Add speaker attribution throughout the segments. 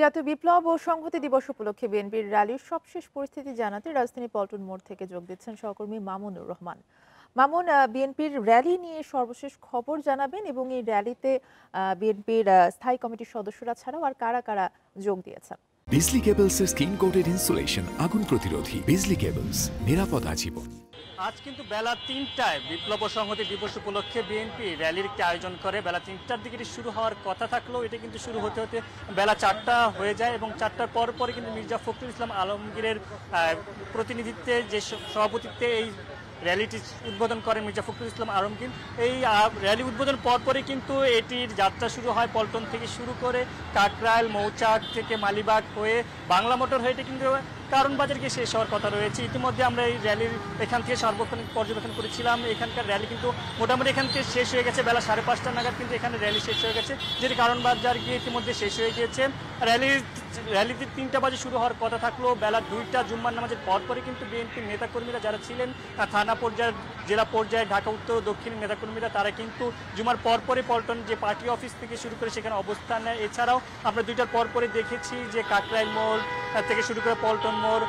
Speaker 1: জাতীয় বিপ্লব ও সংহতি দিবস উপলক্ষে বিএনপির র্যালির সবশেষ পরিস্থিতি জানাতে রাজধানী পল্টন মোড় থেকে যোগ দিচ্ছেন সহকর্মী মামুনুর রহমান। মামুন, বিএনপির র্যালি নিয়ে সর্বশেষ খবর জানাবেন এবং এই র্যালিতে বিএনপির স্থায়ী কমিটির সদস্যরা ছাড়াও আর কারা কারা যোগ দিয়েছেন?
Speaker 2: বিজলি কেবলসের স্কিন কোটেড ইনসুলেশন আগুন প্রতিরোধী। বিজলি কেবলস, নিরাপদ আজীবন।
Speaker 3: আজ কিন্তু বেলা ৩টায় বিপ্লব ও সংহতি দিবস উপলক্ষে বিএনপি র্যালির একটি আয়োজন করে। বেলা ৩টার দিকে শুরু হওয়ার কথা থাকলেও এটা কিন্তু শুরু হতে হতে বেলা ৪টা হয়ে যায় এবং ৪টার পর পরে কিন্তু মির্জা ফখরুল ইসলাম আলমগীরের প্রতিনিধিত্বে যে সভাপতিত্বে এই র্যালিটি উদ্বোধন করেন মির্জা ফখরুল ইসলাম আলমগীর। এই র্যালি উদ্বোধন পরপরই কিন্তু এটির যাত্রা শুরু হয় পল্টন থেকে শুরু করে কাকরাইল, মৌচাক থেকে মালিবাগ হয়ে বাংলা মোটর হয়ে এটা কিন্তু কারণ বাজার গিয়ে শেষ হওয়ার কথা রয়েছে। ইতিমধ্যে আমরা এই র্যালির এখান থেকে সার্বক্ষণিক পর্যবেক্ষণ করেছিলাম। এখানকার র্যালি কিন্তু মোটামুটি এখান থেকে শেষ হয়ে গেছে বেলা 5:30 নাগাদ কিন্তু এখানে র্যালি শেষ হয়ে গেছে, যেটি কারণ বাজার গিয়ে ইতিমধ্যে শেষ হয়ে গিয়েছে। র্যালিতে 3টা বাজে শুরু হওয়ার কথা থাকলেও বেলা 2টা জুম্মার নামাজের পরপরই কিন্তু বিএনপির নেতাকর্মীরা যারা ছিলেন থানা পর্যায়ে, জেলা পর্যায়ে, ঢাকা উত্তর ও দক্ষিণের নেতাকর্মীরা তারা কিন্তু জুমার পরপরই পল্টন যে পার্টি অফিস থেকে শুরু করে সেখানে অবস্থান নেয়। এছাড়াও আমরা 2টার পরপরই দেখেছি যে কাকরাইল মোড় থেকে শুরু করে পল্টন মোড়,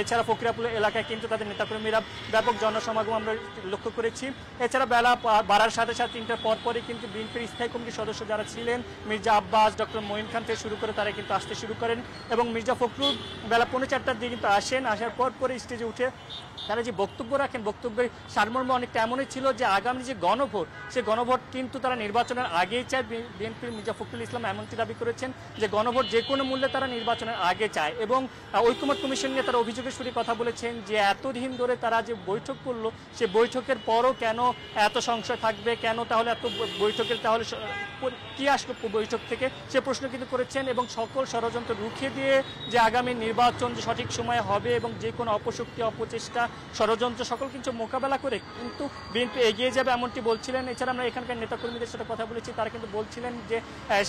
Speaker 3: এছাড়া ফকিরাপুর এলাকায় কিন্তু তাদের নেতাকর্মীরা ব্যাপক জনসমাগম আমরা লক্ষ্য করেছি। এছাড়া বেলা বাড়ার সাথে সাথে 3টার পরপরই কিন্তু বিএনপির স্থায়ী কমিটির সদস্য যারা ছিলেন মির্জা আব্বাস, ডক্টর মঈন খান থেকে শুরু করে তারা কিন্তু আসতে শুরু করেন এবং মির্জা ফখরুল বেলা 4:45টার দিকে কিন্তু আসেন। আসার পরে স্টেজে উঠে তারা যে বক্তব্য রাখেন, বক্তব্যের সারমর্ম অনেকটা এমনই ছিল যে আগামী যে গণভোট, সে গণভোট কিন্তু তারা নির্বাচনের আগেই চায়। বিএনপির মির্জা ফখরুল ইসলাম এমনটি দাবি করেছেন যে গণভোট যে কোনো মূল্যে তারা নির্বাচনের আগে চায় এবং ঐকমত্য কমিশন নিয়ে তারা অভিযোগের সুরে কথা বলেছেন যে এতদিন ধরে তারা যে বৈঠক করলো সে বৈঠকের পরও কেন এত সংশয় থাকবে, কেন তাহলে এত বৈঠকের তাহলে কি আসলো বৈঠক থেকে, সে প্রশ্ন কিন্তু করেছেন এবং সকল ষড়যন্ত্র রুখে দিয়ে যে আগামী নির্বাচন যে সঠিক সময়ে হবে এবং যে কোনো অপশক্তি, অপচেষ্টা, ষড়যন্ত্র সকল কিছু মোকাবেলা করে কিন্তু বিএনপি এগিয়ে যাবে এমনটি বলছিলেন। এছাড়া আমরা এখানকার নেতাকর্মীদের সাথে কথা বলেছি, তারা কিন্তু বলছিলেন যে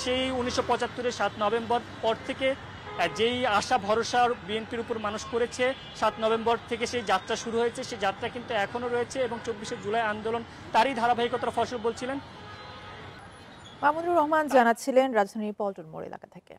Speaker 3: সেই 1975-এর 7 নভেম্বর পর থেকে যেই আশা ভরসা বিএনপির উপর মানুষ করেছে, 7 নভেম্বর থেকে সেই যাত্রা শুরু হয়েছে, সেই যাত্রা কিন্তু এখনও রয়েছে এবং 24শে জুলাই আন্দোলন তারই ধারাবাহিকতার ফসল বলছিলেন
Speaker 1: মামুনুর রহমান জানাচ্ছিলেন রাজধানীর পল্টন মোড় এলাকা থেকে।